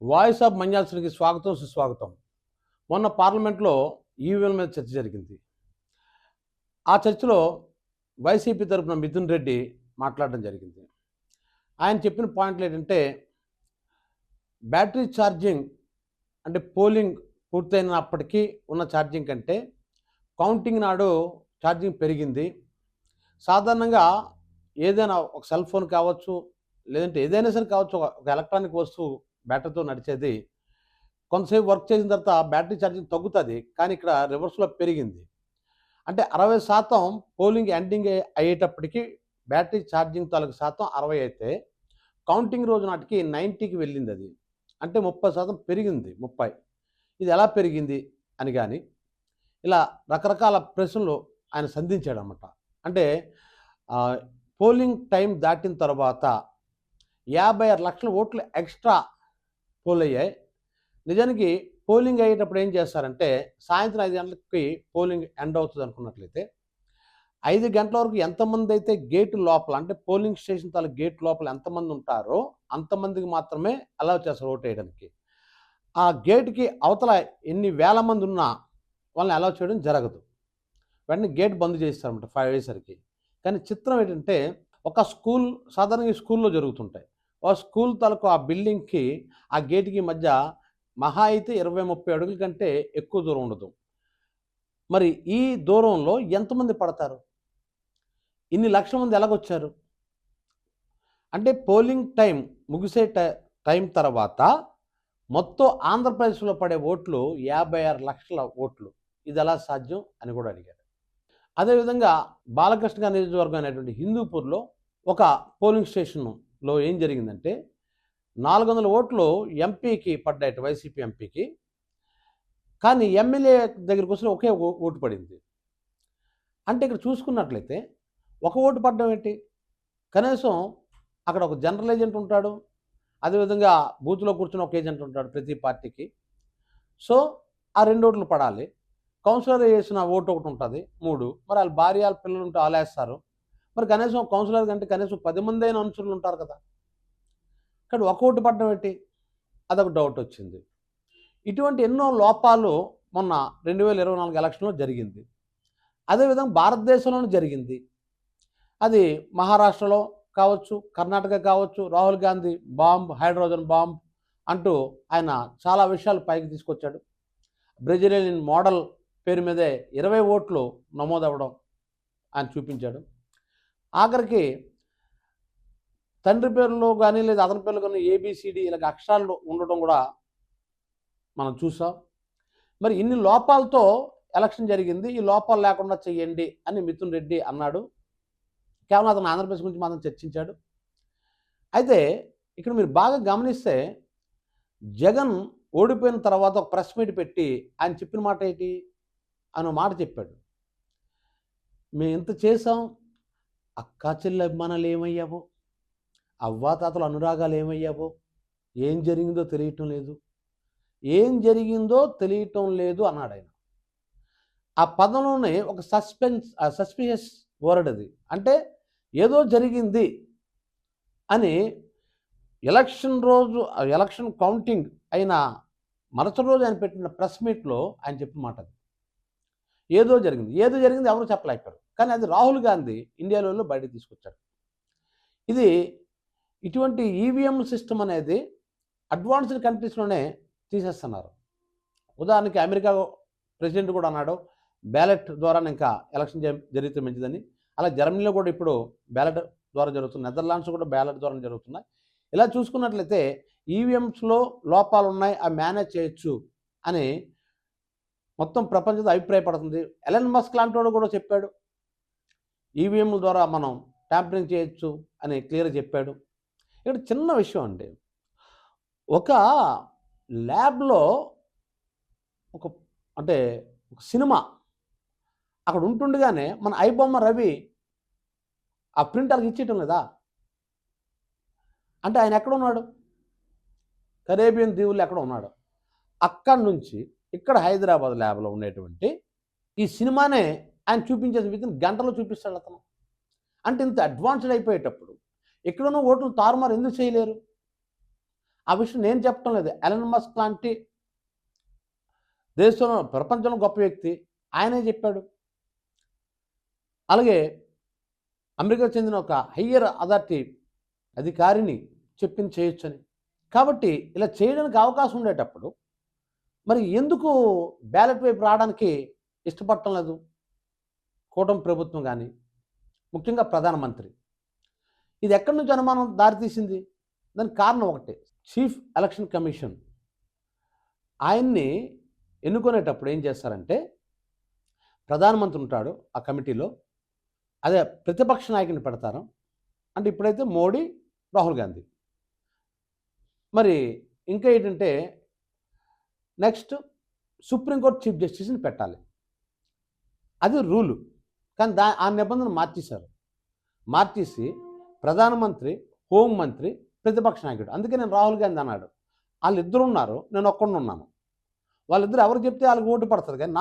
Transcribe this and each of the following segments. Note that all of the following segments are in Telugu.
వాయిస్ ఆఫ్ మంజాల్సన్కి స్వాగతం సుస్వాగతం. మొన్న పార్లమెంట్లో ఈవీఎంల మీద చర్చ జరిగింది. ఆ చర్చలో వైసీపీ తరపున మిథున్ రెడ్డి మాట్లాడడం జరిగింది. ఆయన చెప్పిన పాయింట్లు ఏంటంటే, బ్యాటరీ ఛార్జింగ్ అంటే పోలింగ్ పూర్తయినప్పటికీ ఉన్న ఛార్జింగ్ కంటే కౌంటింగ్ నాడు ఛార్జింగ్ పెరిగింది. సాధారణంగా ఏదైనా ఒక సెల్ ఫోన్ కావచ్చు, లేదంటే ఏదైనా సరే కావచ్చు, ఒక ఎలక్ట్రానిక్ వస్తువు బ్యాటరీతో నడిచేది. కొంతసేపు వర్క్ చేసిన తర్వాత బ్యాటరీ ఛార్జింగ్ తగ్గుతుంది, కానీ ఇక్కడ రివర్స్లో పెరిగింది. అంటే 60% పోలింగ్ ఎండింగ్ అయ్యేటప్పటికి బ్యాటరీ ఛార్జింగ్ తాలూకు శాతం 60 అయితే కౌంటింగ్ రోజు నాటికి 90కి వెళ్ళింది. అది అంటే 30% పెరిగింది. 30 ఇది ఎలా పెరిగింది అని కానీ ఇలా రకరకాల ప్రశ్నలు ఆయన సంధించాడనమాట. అంటే పోలింగ్ టైం దాటిన తర్వాత 56 లక్షల ఓట్లు ఎక్స్ట్రా పోల్ అయ్యాయి. నిజానికి పోలింగ్ అయ్యేటప్పుడు ఏం చేస్తారంటే, సాయంత్రం 5 గంటలకి పోలింగ్ ఎండ్ అవుతుంది అనుకున్నట్లయితే 5 గంటల వరకు ఎంతమంది అయితే గేటు లోపల, అంటే పోలింగ్ స్టేషన్ తాలూకు గేట్ లోపల ఎంతమంది ఉంటారో అంతమందికి మాత్రమే అలౌ చేస్తారు ఓటు వేయడానికి. ఆ గేటుకి అవతల ఎన్ని వేల మంది ఉన్నా వాళ్ళని అలౌ చేయడం జరగదు. వెంటనే గేట్ బంద్ చేస్తారన్నమాట 5 అయ్యేసరికి. కానీ చిత్రం ఏంటంటే, ఒక స్కూల్, సాధారణంగా స్కూల్లో జరుగుతుంటాయి, ఒక స్కూల్ తాలూకు ఆ బిల్డింగ్కి ఆ గేటుకి మధ్య మహా అయితే 20-30 అడుగుల కంటే ఎక్కువ దూరం ఉండదు. మరి ఈ దూరంలో ఎంతమంది పడతారు? ఇన్ని లక్షల మంది ఎలాగొచ్చారు? అంటే పోలింగ్ టైం ముగిసే టైం తర్వాత మొత్తం ఆంధ్రప్రదేశ్లో పడే ఓట్లు 56 లక్షల ఓట్లు. ఇది ఎలా సాధ్యం అని కూడా అడిగారు. అదేవిధంగా బాలకృష్ణ గారి నియోజకవర్గం అనేటువంటి హిందూపూర్లో ఒక పోలింగ్ స్టేషన్లో ఏం జరిగిందంటే, 400 ఓట్లు ఎంపీకి పడ్డాయట, వైసీపీ ఎంపీకి. కానీ ఎమ్మెల్యే దగ్గరికి వస్తే ఒకే ఓటు పడింది. అంటే ఇక్కడ చూసుకున్నట్లయితే ఒక ఓటు పడడం ఏంటి? కనీసం అక్కడ ఒక జనరల్ ఏజెంట్ ఉంటాడు, అదేవిధంగా బూత్లో కూర్చుని ఒక ఏజెంట్ ఉంటాడు ప్రతి పార్టీకి. సో ఆ 2 ఓట్లు పడాలి. కౌన్సిలర్ వేసిన ఓటు ఒకటి ఉంటుంది, 3. మరి వాళ్ళ భార్య వాళ్ళ పిల్లలు ఉంటే వాళ్ళు వేస్తారు. మరి కనీసం కౌన్సిలర్ కంటే కనీసం 10 మంది అయిన అనుచరులు ఉంటారు కదా. కానీ ఒక ఓటు పడడం ఏంటి? అదొక డౌట్ వచ్చింది. ఇటువంటి ఎన్నో లోపాలు మొన్న 2024 ఎలక్షన్లో జరిగింది. అదేవిధంగా భారతదేశంలోనూ జరిగింది. అది మహారాష్ట్రలో కావచ్చు, కర్ణాటక కావచ్చు, Rahul Gandhi bomb, hydrogen bomb అంటూ ఆయన చాలా విషయాలు పైకి తీసుకొచ్చాడు. బ్రెజిలియన్ మోడల్ పేరు మీదే 20 ఓట్లు నమోదవ్వడం ఆయన చూపించాడు. ఆఖరికి తండ్రి పేరులో కానీ లేదా అతని పేర్లు కానీ ఏబిసిడి ఇలాగ అక్షరాలు ఉండడం కూడా మనం చూసాం. మరి ఇన్ని లోపాలతో ఎలక్షన్ జరిగింది, ఈ లోపాలు లేకుండా చెయ్యండి అని మిథున్ రెడ్డి అన్నాడు. కేవలం అతను ఆంధ్రప్రదేశ్ గురించి మాత్రం చర్చించాడు. అయితే ఇక్కడ మీరు బాగా గమనిస్తే, జగన్ ఓడిపోయిన తర్వాత ఒక ప్రెస్ మీట్ పెట్టి ఆయన చెప్పిన మాట ఏంటి అన్న మాట చెప్పాడు. మేము ఇంత చేసాం, అక్కా చెల్లి అభిమానాలు ఏమయ్యావో, అవ్వాతాతల అనురాగాలు ఏమయ్యావో, ఏం జరిగిందో తెలియటం లేదు, ఏం జరిగిందో తెలియటం లేదు అన్నాడు ఆయన. ఆ పదంలోనే ఒక సస్పిషియస్ వర్డ్ అది. అంటే ఏదో జరిగింది అని ఎలక్షన్ రోజు, ఎలక్షన్ కౌంటింగ్ అయిన మరుసటి రోజు ఆయన పెట్టిన ప్రెస్ మీట్లో ఆయన చెప్పిన మాట అది. ఏదో జరిగింది, ఏదో జరిగింది ఎవరు చెప్పలేకపోయారు. కానీ అది రాహుల్ గాంధీ ఇండియా లెవెల్లో బయటకు తీసుకొచ్చాడు. ఇది ఇటువంటి ఈవీఎం సిస్టమ్ అనేది అడ్వాన్స్డ్ కంట్రీస్లోనే తీసేస్తున్నారు. ఉదాహరణకి అమెరికా ప్రెసిడెంట్ కూడా అన్నాడు, బ్యాలెట్ ద్వారా ఇంకా ఎలక్షన్ జరిగితే మంచిదని. అలా జర్మనీలో కూడా ఇప్పుడు బ్యాలెట్ ద్వారా జరుగుతుంది, నెదర్లాండ్స్ కూడా బ్యాలెట్ ద్వారా జరుగుతున్నాయి. ఇలా చూసుకున్నట్లయితే ఈవీఎంస్లో లోపాలు ఉన్నాయి, అవి మేనేజ్ చేయొచ్చు అని మొత్తం ప్రపంచంతో అభిప్రాయపడుతుంది. ఎలన్ మస్క్ లాంటి వాడు కూడా చెప్పాడు, ఈవీఎంల ద్వారా మనం ట్యాంపరింగ్ చేయొచ్చు అని క్లియర్గా చెప్పాడు. ఇక్కడ చిన్న విషయం అండి, ఒక ల్యాబ్లో ఒక సినిమా అక్కడ ఉంటుండగానే మన ఐబొమ్మ రవి ఆ ప్రింటర్కి ఇచ్చేయటం లేదా? అంటే ఆయన ఎక్కడ ఉన్నాడు? కరేబియన్ దీవుల్లో ఎక్కడ ఉన్నాడు. అక్కడి నుంచి ఇక్కడ హైదరాబాద్ ల్యాబ్లో ఉండేటువంటి ఈ సినిమానే ఆయన చూపించేది వితిన్ గంటలో చూపిస్తాడు అతను. అంటే ఇంత అడ్వాన్స్డ్ అయిపోయేటప్పుడు ఎక్కడనో ఓట్లు తారుమారు ఎందుకు చేయలేరు? ఆ విషయం నేను చెప్పడం లేదు. ఎలన్ మస్క్ లాంటి దేశంలో ప్రపంచంలో గొప్ప వ్యక్తి ఆయనే చెప్పాడు. అలాగే అమెరికాకు చెందిన ఒక హయ్యర్ అథారిటీ అధికారిని చెప్పింది చేయొచ్చని. కాబట్టి ఇలా చేయడానికి అవకాశం ఉండేటప్పుడు మరి ఎందుకు బ్యాలెట్ వైపు రావడానికి ఇష్టపడటం లేదు కూటమి ప్రభుత్వం కానీ, ముఖ్యంగా ప్రధానమంత్రి? ఇది ఎక్కడి నుంచి అనుమానం దారితీసింది? దానికి కారణం ఒకటే, చీఫ్ ఎలక్షన్ కమిషన్ ఆయన్ని ఎన్నుకునేటప్పుడు ఏం చేస్తారంటే, ప్రధానమంత్రి ఉంటాడు ఆ కమిటీలో, అదే ప్రతిపక్ష నాయకుని పెడతారు. అంటే ఇప్పుడైతే మోడీ, రాహుల్ గాంధీ. మరి ఇంకా ఏంటంటే నెక్స్ట్ సుప్రీంకోర్టు చీఫ్ జస్టిస్ని పెట్టాలి. అది రూలు. కానీ ఆ నిబంధన మార్చేశారు. మార్చేసి ప్రధానమంత్రి, హోంమంత్రి, ప్రతిపక్ష నాయకుడు. అందుకే నేను రాహుల్ గాంధీ అన్నాడు. వాళ్ళిద్దరు ఉన్నారు, నేను ఒక్కడిని ఉన్నాను. వాళ్ళిద్దరు ఎవరు చెప్తే వాళ్ళకి ఓటు పడుతుంది, కానీ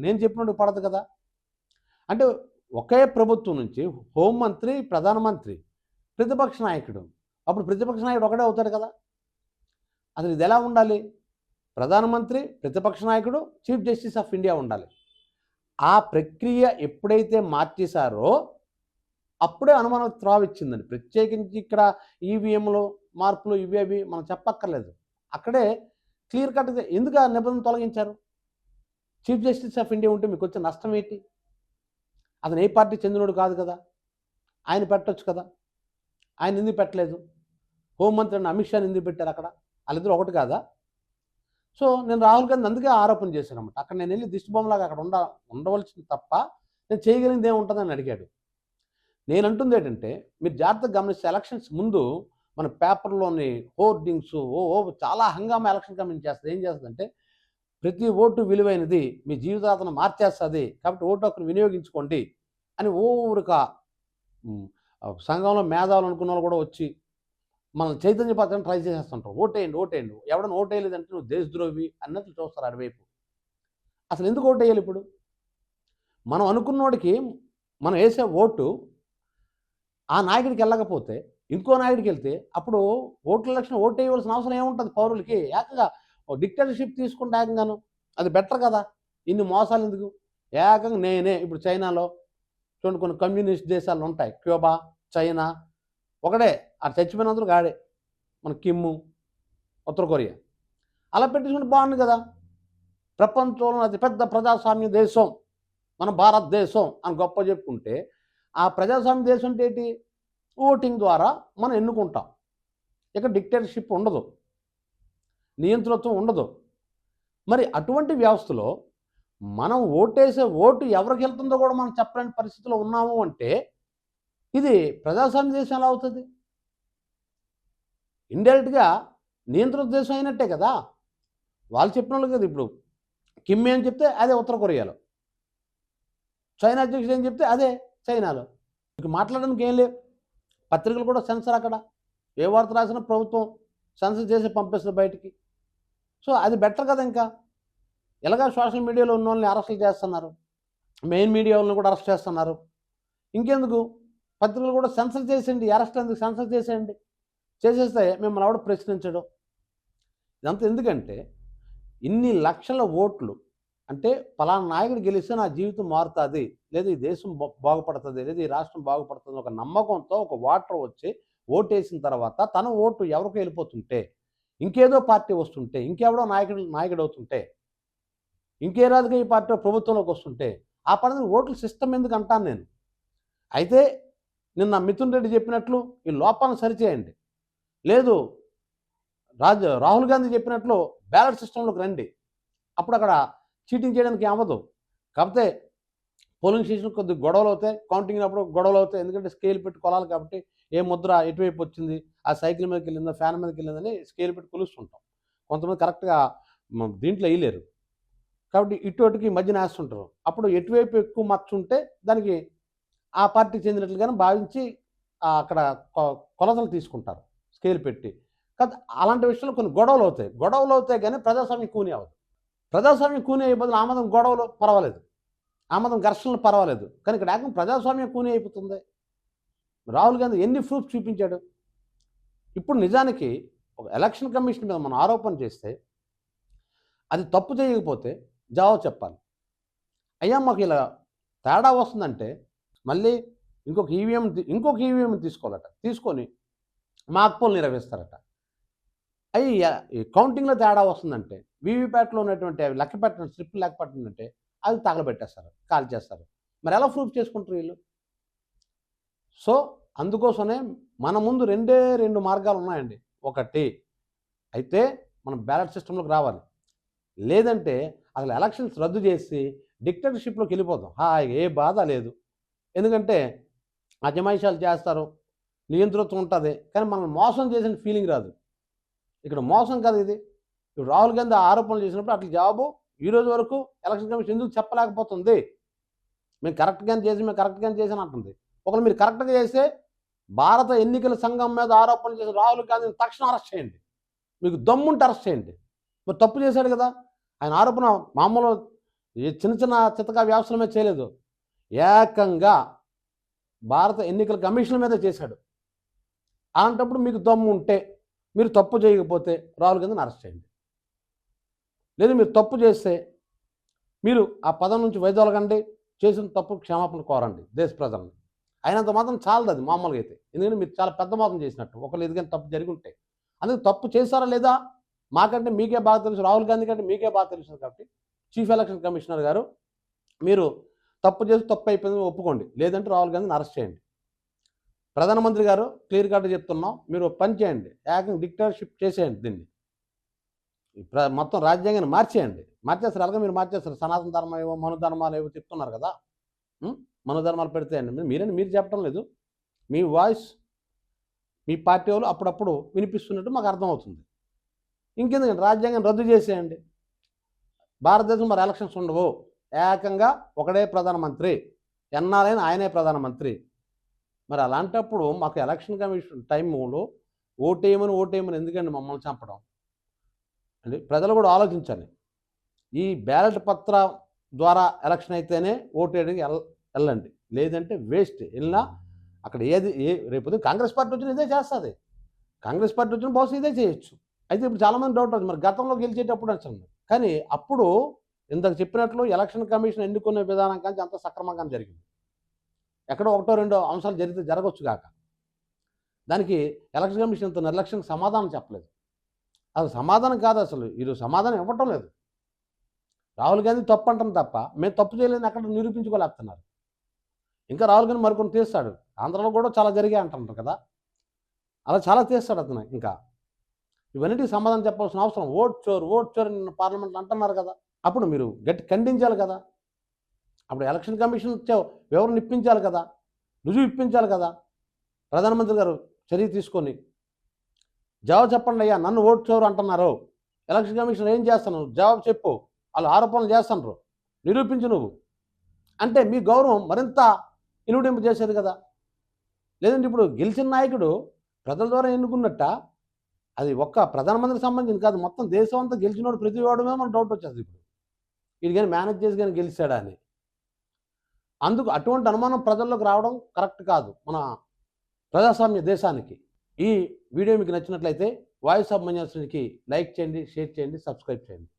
నేను చెప్పినట్టు పడదు కదా. అంటే ఒకే ప్రభుత్వం నుంచి హోంమంత్రి, ప్రధానమంత్రి, ప్రతిపక్ష నాయకుడు. అప్పుడు ప్రతిపక్ష నాయకుడు ఒకడే అవుతాడు కదా. అసలు ఇది ఎలా ఉండాలి? ప్రధానమంత్రి, ప్రతిపక్ష నాయకుడు, చీఫ్ జస్టిస్ ఆఫ్ ఇండియా ఉండాలి. ఆ ప్రక్రియ ఎప్పుడైతే మార్చేశారో అప్పుడే అనుమానం త్రావిచ్చిందండి. ప్రత్యేకించి ఇక్కడ ఈవీఎంలు మార్పులు ఇవి అవి మనం చెప్పక్కర్లేదు. అక్కడే క్లియర్ కట్గా ఎందుకు ఆ నిబంధన తొలగించారు? చీఫ్ జస్టిస్ ఆఫ్ ఇండియా ఉంటే మీకు వచ్చే నష్టం ఏంటి? అతను ఏ పార్టీ చెందినోడు కాదు కదా, ఆయన పెట్టొచ్చు కదా. ఆయన ఎందుకు పెట్టలేదు? హోంమంత్రి అమిత్ షాని ఎందుకు పెట్టారు అక్కడ? వాళ్ళిద్దరు ఒకటి కాదా? సో నేను రాహుల్ గాంధీ అందుకే ఆరోపణ చేశాను అన్నమాట. అక్కడ నేను వెళ్ళి దిష్టిబొమ్మలాగా అక్కడ ఉండవలసింది తప్ప నేను చేయగలిగింది ఏముంటుందని అడిగాడు. నేను అంటుంది ఏంటంటే, మీరు జాగ్రత్తగా గమనిస్తే ఎలక్షన్స్ ముందు మన పేపర్లోని హోర్డింగ్స్ చాలా హంగామా ఎలక్షన్ కమిషన్ చేస్తుంది. ఏం చేస్తుందంటే, ప్రతి ఓటు విలువైనది, మీ జీవితాలను మార్చేస్తుంది, కాబట్టి ఓటు హక్కును వినియోగించుకోండి అని ఊరిక సంఘంలో మేధావులు అనుకున్న వాళ్ళు కూడా వచ్చి మనల్ని చైతన్యపరచడానికి ట్రై చేసేస్తుంటారు. ఓటేయండి. ఎవడన్నా ఓటేయలేదంటే నువ్వు దేశద్రోహి అన్నట్లు చూస్తారు అటువైపు. అసలు ఎందుకు ఓటేయాలి? ఇప్పుడు మనం అనుకున్నోడికి మనం వేసే ఓటు ఆ నాయకుడికి వెళ్ళకపోతే ఇంకో నాయకుడికి వెళ్తే అప్పుడు ఓట్ల ఎలక్షన్ ఓటు వేయవలసిన అవసరం ఏముంటుంది పౌరులకి? ఏకంగా డిక్టేటర్షిప్ తీసుకుంటే ఏకంగాను అది బెటర్ కదా. ఇన్ని మోసాలు ఎందుకు? ఏకంగా నేనే ఇప్పుడు చైనాలో చూడండి, కొన్ని కమ్యూనిస్ట్ దేశాలు ఉంటాయి, క్యూబా, చైనా, ఒకడే ఆ చచ్చిపోయినందరూ గాడే. మన కిమ్ము, ఉత్తర కొరియా అలా పెట్టించుకుంటే బాగుంది కదా. ప్రపంచంలో అతిపెద్ద ప్రజాస్వామ్య దేశం మన భారతదేశం అని గొప్ప చెప్పుకుంటే, ఆ ప్రజాస్వామ్య దేశం అంటే ఏంటి? ఓటింగ్ ద్వారా మనం ఎన్నుకుంటాం. ఇక డిక్టేటర్షిప్ ఉండదు, నియంతృత్వం ఉండదు. మరి అటువంటి వ్యవస్థలో మనం ఓటేసే ఓటు ఎవరికి వెళ్తుందో కూడా మనం చెప్పలేని పరిస్థితిలో ఉన్నాము అంటే ఇది ప్రజాస్వామ్య దేశం ఎలా అవుతుంది? ఇండైరెక్ట్గా నియంత్రణ దేశం అయినట్టే కదా. వాళ్ళు చెప్పిన వాళ్ళు కదా. ఇప్పుడు కిమ్ ఏం చెప్తే అదే ఉత్తర కొరియాలో, చైనా అధ్యక్షుడు ఏం చెప్తే అదే చైనాలో. మీకు మాట్లాడడానికి ఏం లేవు. పత్రికలు కూడా సెన్సర్ అక్కడ. ఏ వార్త రాసినా ప్రభుత్వం సెన్సర్ చేసి పంపిస్తుంది బయటికి. సో అది బెటర్ కదా. ఇంకా ఎలాగా సోషల్ మీడియాలో ఉన్న వాళ్ళని అరెస్టులు చేస్తున్నారు, మెయిన్ మీడియా వాళ్ళని కూడా అరెస్ట్ చేస్తున్నారు. ఇంకెందుకు పత్రికలు కూడా సెన్సర్ చేసేయండి. అరెస్ట్ ఎందుకు? సెన్సర్ చేసేయండి. చేసేస్తే మిమ్మల్ని ఎవడ ప్రశ్నించడం. ఇదంతా ఎందుకంటే ఇన్ని లక్షల ఓట్లు అంటే పలానా నాయకుడు గెలిస్తే నా జీవితం మారుతుంది, లేదా ఈ దేశం బాగుపడుతుంది, లేదా ఈ రాష్ట్రం బాగుపడుతుంది ఒక నమ్మకంతో ఒక ఓటర్ వచ్చి ఓటేసిన తర్వాత తన ఓటు ఎవరికి వెళ్ళిపోతుంటే, ఇంకేదో పార్టీ వస్తుంటే, ఇంకెవడో నాయకుడు అవుతుంటే, ఇంకే రాజకీయ పార్టీ ప్రభుత్వంలోకి వస్తుంటే ఆ పని ఓట్ల సిస్టమ్ ఎందుకు అంటాను నేను. అయితే నిన్న మిథున్ రెడ్డి చెప్పినట్లు ఈ లోపాలను సరిచేయండి. లేదు రాహుల్ గాంధీ చెప్పినట్లు బ్యాలెట్ సిస్టంలోకి రండి. అప్పుడు అక్కడ చీటింగ్ చేయడానికి అవ్వదు. కాకపోతే పోలింగ్ స్టేషన్ కొద్దిగా గొడవలు అవుతాయి, కౌంటింగ్ అప్పుడు గొడవలు అవుతాయి. ఎందుకంటే స్కేల్ పెట్టి కొలాలి కాబట్టి ఏ ముద్ర ఎటువైపు వచ్చింది, ఆ సైకిల్ మీదకి వెళ్ళిందా, ఫ్యాన్ మీదకి వెళ్ళిందని స్కేల్ పెట్టి కొలుస్తుంటాం. కొంతమంది కరెక్ట్గా దీంట్లో వేయలేరు కాబట్టి ఇటువైపుకి మధ్యన వేస్తుంటారు. అప్పుడు ఎటువైపు ఎక్కువ మచ్చ ఉంటే దానికి ఆ పార్టీకి చెందినట్లుగానే భావించి అక్కడ కొలతలు తీసుకుంటారు స్కేల్ పెట్టి. కాదు అలాంటి విషయంలో కొన్ని గొడవలు అవుతాయి కానీ ప్రజాస్వామ్యం కూని అవ్వదు. ప్రజాస్వామ్యం కూని అయ్యే బదులు ఆమదం గొడవలు పర్వాలేదు, ఆమదం ఘర్షణలు పర్వాలేదు. కానీ ఇక్కడ ఏకం ప్రజాస్వామ్యం కూని అయిపోతుంది. రాహుల్ గాంధీ ఎన్ని ప్రూఫ్స్ చూపించాడు. ఇప్పుడు నిజానికి ఒక ఎలక్షన్ కమిషన్ మీద మనం ఆరోపణ చేస్తే అది తప్పు చేయకపోతే జవాబు చెప్పాలి. అయ్యా మాకు ఇలా తేడా వస్తుందంటే మళ్ళీ ఇంకొక ఈవీఎం తీసుకోవాలట. తీసుకొని మాక్పోల్ నిర్వహిస్తారట. అవి ఈ కౌంటింగ్లో తేడా వస్తుందంటే వీవీప్యాట్లో ఉన్నటువంటి అవి స్లిప్పులు లెక్క పెట్టినంటే అవి తగలబెట్టేస్తారు, కాల్ చేస్తారు. మరి ఎలా ప్రూఫ్ చేసుకుంటారు వీళ్ళు? సో అందుకోసమే మన ముందు రెండు మార్గాలు ఉన్నాయండి. ఒకటి అయితే మనం బ్యాలెట్ సిస్టంలోకి రావాలి, లేదంటే అసలు ఎలక్షన్స్ రద్దు చేసి డిక్టేటర్షిప్లోకి వెళ్ళిపోతాం. ఏ బాధ లేదు. ఎందుకంటే అజమాయిషాలు చేస్తారు, నియంతృత్వం ఉంటుంది, కానీ మనల్ని మోసం చేసిన ఫీలింగ్ రాదు. ఇక్కడ మోసం కాదు ఇది. ఇప్పుడు రాహుల్ గాంధీ ఆరోపణలు చేసినప్పుడు అట్లా జవాబు ఈరోజు వరకు ఎలక్షన్ కమిషన్ ఎందుకు చెప్పలేకపోతుంది? మేము కరెక్ట్గానే చేసాను అంటుంది. ఒకవేళ మీరు కరెక్ట్గా చేస్తే భారత ఎన్నికల సంఘం మీద ఆరోపణలు చేసిన రాహుల్ గాంధీని తక్షణం అరెస్ట్ చేయండి. మీకు దమ్ముంటే అరెస్ట్ చేయండి. మరి తప్పు చేశాడు కదా. ఆయన ఆరోపణ మామూలు చిన్న చితకా వ్యవస్థల మీద చేయలేదు, ఏకంగా భారత ఎన్నికల కమిషన్ మీద చేశాడు. అలాంటప్పుడు మీకు దమ్ము ఉంటే మీరు తప్పు చేయకపోతే రాహుల్ గాంధీని అరెస్ట్ చేయండి. లేదు మీరు తప్పు చేస్తే మీరు ఆ పదం నుంచి వైదొలగండి, చేసిన తప్పు క్షమాపణ కోరండి దేశ ప్రజలను. అయినంత మాత్రం చాలదు అది మామూలుగా అయితే. ఎందుకంటే మీరు చాలా పెద్ద మాత్రం చేసినట్టు. ఒకళ్ళు ఎందుకని తప్పు జరిగి ఉంటే అందుకే తప్పు చేశారా లేదా మాకంటే మీకే బాగా తెలుసు, రాహుల్ గాంధీ కంటే మీకే బాగా తెలుసు. కాబట్టి చీఫ్ ఎలక్షన్ కమిషనర్ గారు మీరు తప్పు చేసి తప్పు అయిపోయింది ఒప్పుకోండి, లేదంటే రాహుల్ గాంధీని అరెస్ట్ చేయండి. ప్రధానమంత్రి గారు క్లియర్ కట్ చెప్తున్నాం, మీరు పని చేయండి, ఏకంగా డిక్టేటర్షిప్ చేసేయండి, దీన్ని మొత్తం రాజ్యాంగాన్ని మార్చేస్తారు. అలాగే మీరు మార్చేస్తారు. సనాతన ధర్మం ఏవో మనుధర్మాలు ఏవో చెప్తున్నారు కదా, మనుధర్మాలు పెడితే అండి మీరు చెప్పడం లేదు. మీ వాయిస్ మీ పార్టీ వాళ్ళు అప్పుడప్పుడు వినిపిస్తున్నట్టు మాకు అర్థమవుతుంది. ఇంకెందుకంటే రాజ్యాంగం రద్దు చేసేయండి. భారతదేశం మరి ఎలక్షన్స్ ఉండవు, ఏకంగా ఒకడే ప్రధానమంత్రి, ఎన్నారైనా ఆయనే ప్రధానమంత్రి. మరి అలాంటప్పుడు మాకు ఎలక్షన్ కమిషన్ టైంలో ఓటేయమని ఎందుకండి మమ్మల్ని చంపడం అండి? ప్రజలు కూడా ఆలోచించాలి. ఈ బ్యాలెట్ పత్ర ద్వారా ఎలక్షన్ అయితేనే ఓటేయడానికి వెళ్ళండి, లేదంటే వేస్ట్. వెళ్ళినా అక్కడ రేపు కాంగ్రెస్ పార్టీ వచ్చిన ఇదే చేస్తుంది. కాంగ్రెస్ పార్టీ వచ్చిన బహుశా ఇదే చేయొచ్చు. అయితే ఇప్పుడు చాలామంది డౌట్ అవుతుంది, మరి గతంలో గెలిచేటప్పుడు అంచండి. కానీ అప్పుడు ఇంతకు చెప్పినట్లు ఎలక్షన్ కమిషన్ ఎన్నుకునే విధానం కానీ అంత సక్రమంగానే జరిగింది. ఎక్కడో ఒకటో రెండో అంశాలు జరగవచ్చు కాక, దానికి ఎలక్షన్ కమిషన్ ఇంత నిర్లక్ష్యంగా సమాధానం చెప్పలేదు. అసలు సమాధానం కాదు, అసలు ఈరోజు సమాధానం ఇవ్వటం లేదు. రాహుల్ గాంధీ తప్పు అంటాం తప్ప మేము తప్పు చేయలేదని అక్కడ నిరూపించుకోలేస్తున్నారు. ఇంకా రాహుల్ గాంధీ మరికొన్ని తీస్తాడు. ఆంధ్రలో కూడా చాలా జరిగాయి అంటున్నారు కదా, అలా చాలా తీస్తాడు అతను. ఇంకా ఇవన్నిటికి సమాధానం చెప్పాల్సిన అవసరం. ఓట్ చోర్ నిన్న పార్లమెంట్లో అంటున్నారు కదా, అప్పుడు మీరు గట్టి ఖండించాలి కదా. అప్పుడు ఎలక్షన్ కమిషన్ వివరణ ఇప్పించాలి కదా, రుజువు ఇప్పించాలి కదా. ప్రధానమంత్రి గారు చర్య తీసుకొని జవాబు చెప్పండి అయ్యా, నన్ను ఓట్ చోరు అంటున్నారు, ఎలక్షన్ కమిషన్ ఏం చేస్తాను జవాబు చెప్పు, వాళ్ళు ఆరోపణలు చేస్తున్నారు, నిరూపించు నువ్వు అంటే మీ గౌరవం మరింత ఇనుడింపు చేసేది కదా. లేదంటే ఇప్పుడు గెలిచిన నాయకుడు ప్రజల ద్వారా ఎన్నుకున్నట్ట, అది ఒక్క ప్రధానమంత్రికి సంబంధించింది కాదు, మొత్తం దేశం అంతా గెలిచినోడు ప్రతి వాడుమే మనకు డౌట్ వచ్చేది. ఇప్పుడు ఇది కానీ మేనేజ్ చేసి కానీ గెలిచాడా అని. అందుకు అటువంటి అనుమానం ప్రజల్లోకి రావడం కరెక్ట్ కాదు మన ప్రజాస్వామ్య దేశానికి. ఈ వీడియో మీకు నచ్చినట్లయితే వాయిస్ ఆఫ్ మంజునాథ్కి లైక్ చేయండి, షేర్ చేయండి, సబ్స్క్రైబ్ చేయండి.